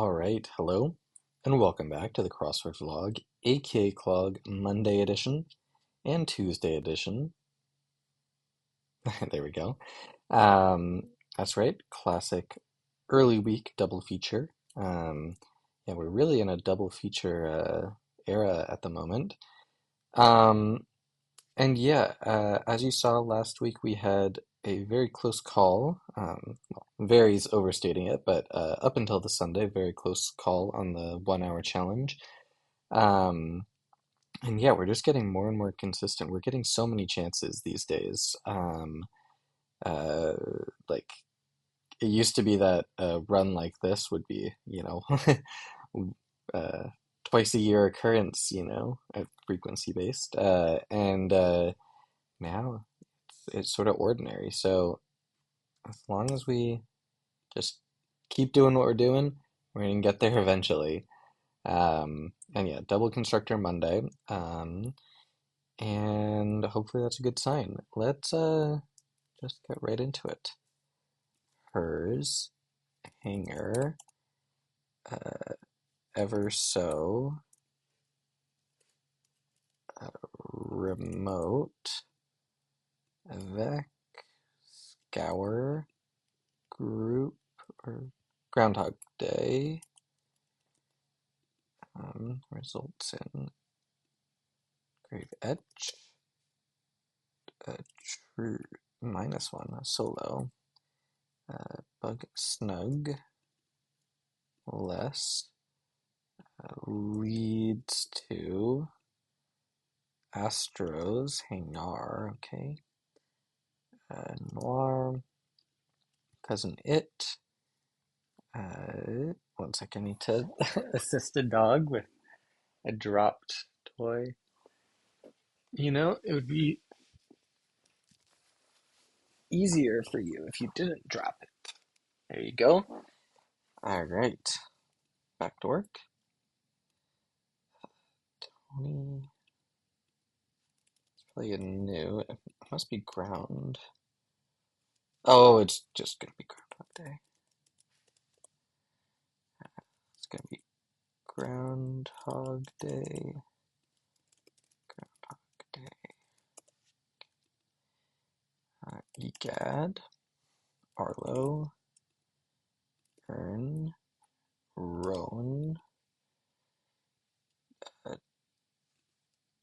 All right, hello, and welcome back to the Crossword vlog, aka Clog Monday edition and Tuesday edition. There we go. Um, that's right, classic early week double feature. Yeah, we're really in a double feature era at the moment. Um, and yeah, as you saw last week, we had a very close call. Well, vary's overstating it, but up until the Sunday, very close call on the 1 hour challenge. Um, and yeah, we're just getting more and more consistent. We're getting so many chances these days. Uh, like it used to be that a run like this would be, uh, twice a year occurrence, frequency based. And now it's sort of ordinary. So as long as we just keep doing what we're doing, we're gonna get there eventually. And yeah, double constructor Monday. And hopefully that's a good sign. Let's just get right into it. Hers, hanger, uh, ever so, remote, vec, scour, group, or Groundhog Day, results in grave etch, a true -1, a solo, bug snug, less, leads to Astros, Hangar, okay, Noir, Cousin It, 1 second, I need to assist a dog with a dropped toy. It would be easier for you if you didn't drop it. There you go. All right, back to work. Tony, it's probably a new, it must be ground. Oh, it's just gonna be Groundhog Day. It's gonna be Groundhog Day. Groundhog Day. Egad, Arlo, Ern, Roan, uh,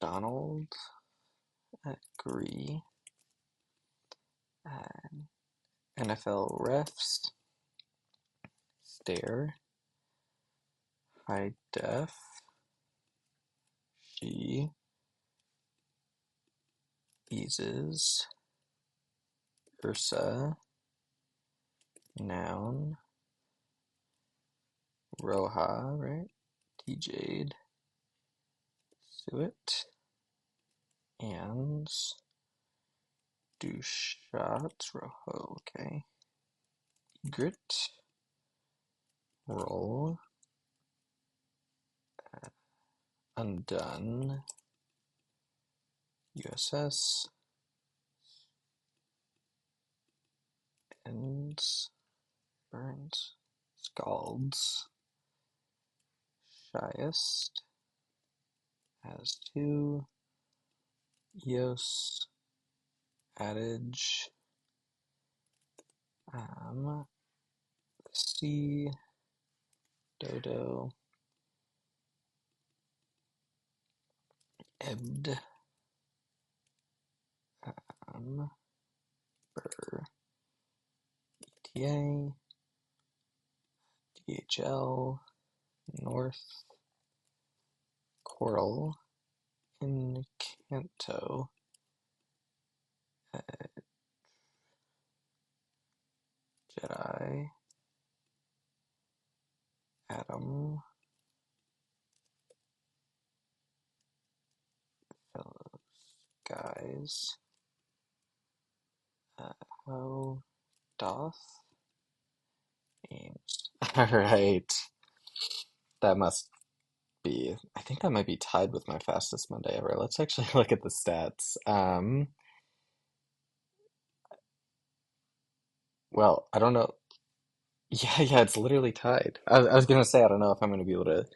Donald, Agree, NFL Refs, Stare, High Def, She, Eases, Ursa, Noun, Roja, right? TJ'd, Suet, Ans, Do Shots, Rojo, okay. Grit, Roll, Undone, USS, Ends, Burns, Scalds, Shyest, has two, Eos, Adage, C, Dodo, Ebbed, Burr, ETA, DHL, North, Coral, Encanto, uh, Jedi, Adam, Fellows, Guys, Ho, Doth, Ames. Alright, that must be, I think that might be tied with my fastest Monday ever. Let's actually look at the stats. Well, I don't know. Yeah, yeah, it's literally tied. I was gonna say I don't know if I'm gonna be able to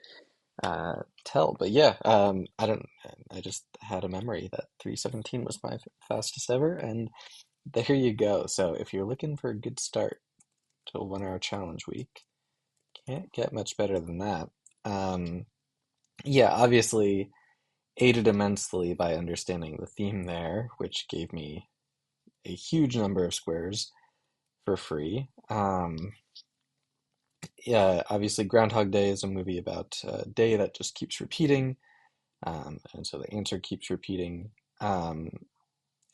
tell, but yeah, I don't. I just had a memory that 3:17 was my fastest ever, and there you go. So if you're looking for a good start to a 1 hour challenge week, can't get much better than that. Um, yeah, obviously aided immensely by understanding the theme there, which gave me a huge number of squares for free. Yeah, obviously Groundhog Day is a movie about a day that just keeps repeating, and so the answer keeps repeating. Um,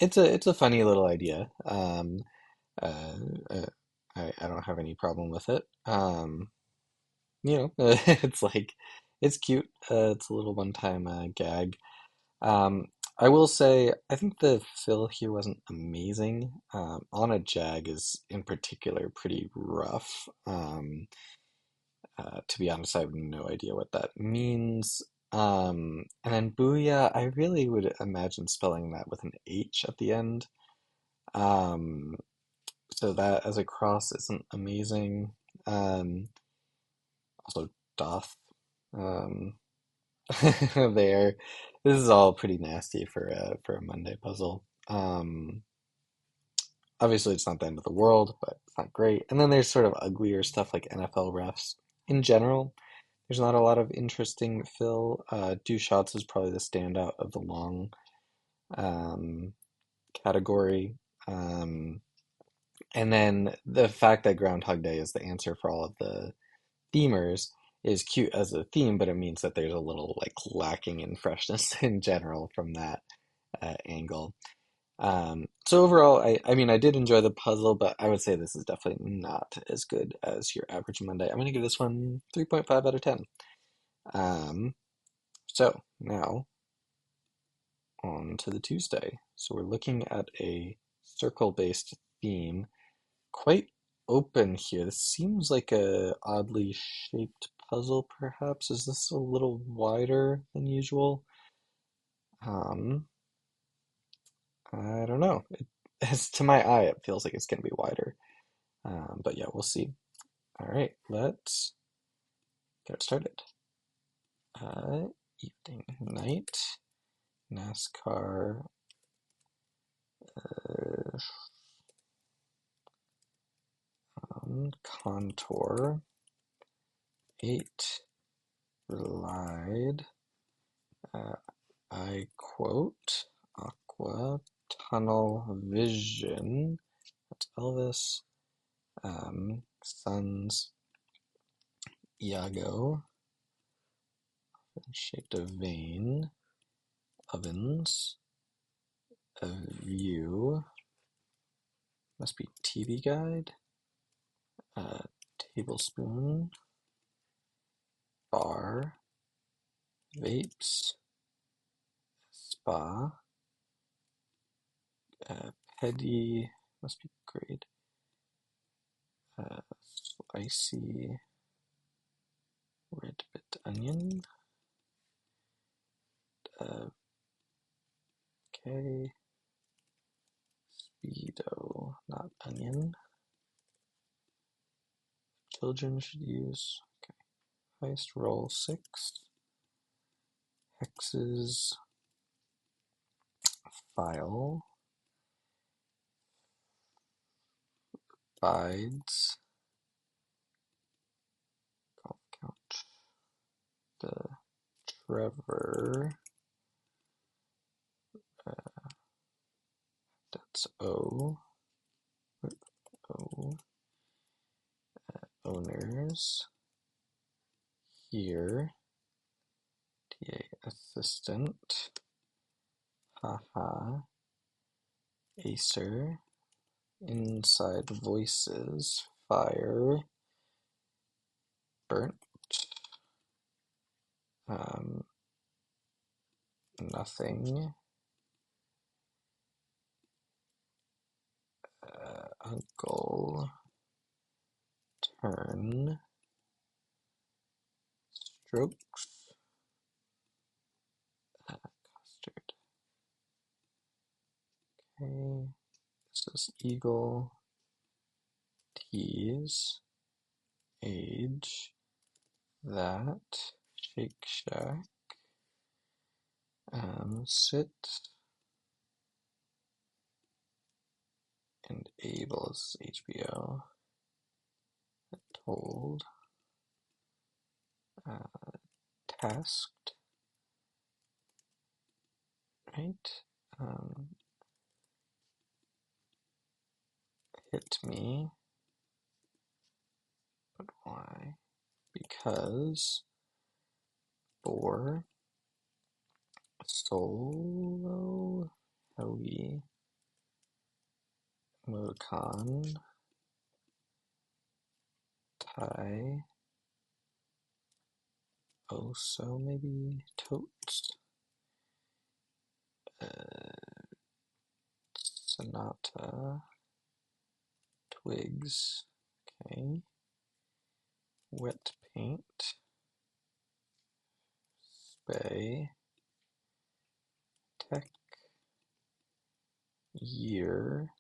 it's a funny little idea. Uh, uh, I don't have any problem with it. It's like it's cute. It's a little one-time gag. Um, I will say I think the fill here wasn't amazing. On a Jag is in particular pretty rough. To be honest, I have no idea what that means. And then Booyah, I really would imagine spelling that with an H at the end. Um, so that as a cross isn't amazing. Um, Also Doth. Um, there. This is all pretty nasty for a Monday puzzle. Obviously it's not the end of the world, but it's not great. And then there's sort of uglier stuff like NFL refs. In general, there's not a lot of interesting fill. Do shots is probably the standout of the long um, category. Um, and then the fact that Groundhog Day is the answer for all of the themers is cute as a theme, but it means that there's a little like lacking in freshness in general from that angle. So overall, I mean, I did enjoy the puzzle, but I would say this is definitely not as good as your average Monday. I'm going to give this one 3.5 out of 10. Um, so now on to the Tuesday. So we're looking at a circle-based theme, quite open here. This seems like a oddly shaped puzzle, perhaps. Is this a little wider than usual? Um, I don't know. As to my eye, it feels like it's going to be wider. But yeah, we'll see. All right, let's get started. Evening, night, NASCAR, contour, 8, relied, uh, I quote, aqua, tunnel vision, that's Elvis, suns, Iago, shaped a vein, ovens, a view, must be TV guide, uh, tablespoon, bar, vapes, spa, petty, must be grade, spicy, red bit onion, okay, speedo, not onion, children should use, okay, heist roll 6, hexes, file, bides, golf count, the Trevor, that's O, O, owners, here, TA assistant, haha, Acer, inside voices, fire, burnt, um, nothing, uncle, turn, strokes, custard. Okay, this is eagle, tease, age, that, Shake Shack, sit, and able is HBO, told, uh, tasked, right? Um, hit me, but why? Because, for, solo, Howie, emoticon, tie, also maybe, totes, sonata, twigs, okay, wet paint, spay, tech, year,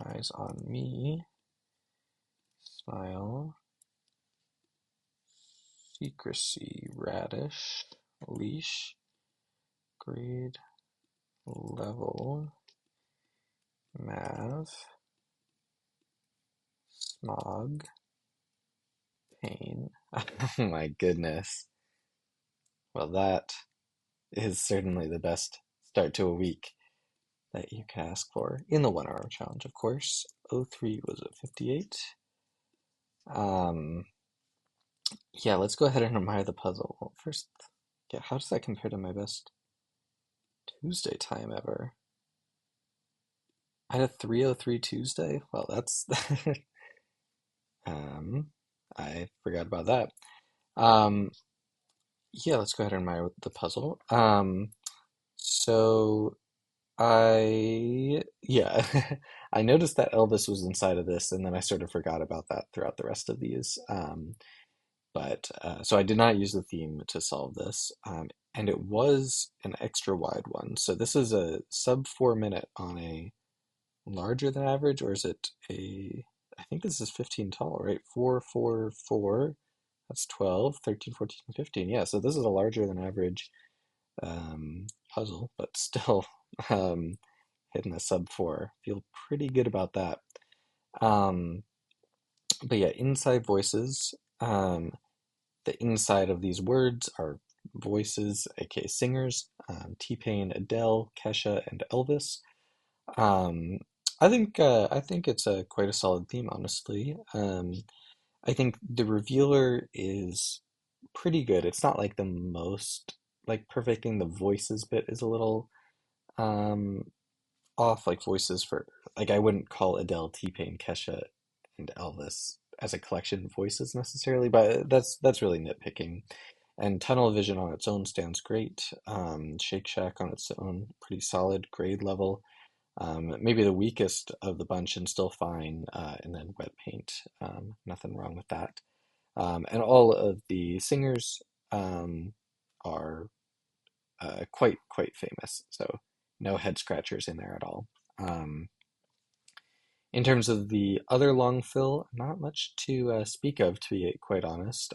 eyes on me, smile, secrecy, radish, leash, grade, level, mav, smog, pain. Oh my goodness. Well, that is certainly the best start to a week that you can ask for in the 1 hour challenge, of course. O3 was at 58. Um, yeah, let's go ahead and admire the puzzle. Well, first, yeah, how does that compare to my best Tuesday time ever? I had a 303 Tuesday? Well, that's um I forgot about that. Um, yeah, let's go ahead and admire the puzzle. So yeah, I noticed that Elvis was inside of this, and then I sort of forgot about that throughout the rest of these. So I did not use the theme to solve this, and it was an extra wide one. So this is a sub 4 minute on a larger than average, or is it a? I think this is 15 tall, right? 4, 4, 4. That's 12, 13, 14, 15. Yeah, so this is a larger than average puzzle, but still um, hitting a sub 4. Feel pretty good about that. Um, but yeah, inside voices. The inside of these words are voices, aka singers. T-Pain, Adele, Kesha, and Elvis. Um, I think it's a quite a solid theme, honestly. I think the revealer is pretty good. It's not like the most like perfecting the voices bit is a little um off, like voices for like I wouldn't call Adele, T-Pain, Kesha, and Elvis as a collection of voices necessarily, but that's really nitpicking. And Tunnel Vision on its own stands great. Shake Shack on its own, pretty solid grade level. Maybe the weakest of the bunch and still fine. And then Wet Paint, nothing wrong with that. And all of the singers um, are quite famous, so no head scratchers in there at all. Um, in terms of the other long fill, not much to speak of, to be quite honest.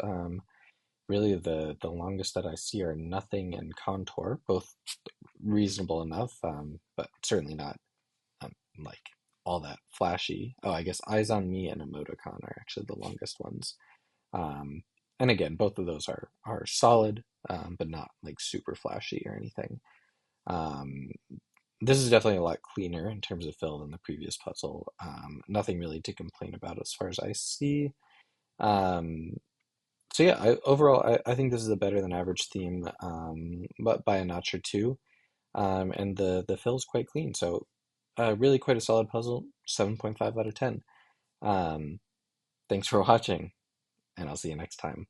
Really, the longest that I see are Nothing and Contour, both reasonable enough, but certainly not um, like all that flashy. Oh, I guess Eyes on Me and Emoticon are actually the longest ones. Um, and again, both of those are solid, but not like super flashy or anything. Um, this is definitely a lot cleaner in terms of fill than the previous puzzle. Nothing really to complain about as far as I see. Um, so yeah, overall, I think this is a better than average theme, but by a notch or two. And the fill is quite clean. So really quite a solid puzzle. 7.5 out of 10. Um, thanks for watching, and I'll see you next time.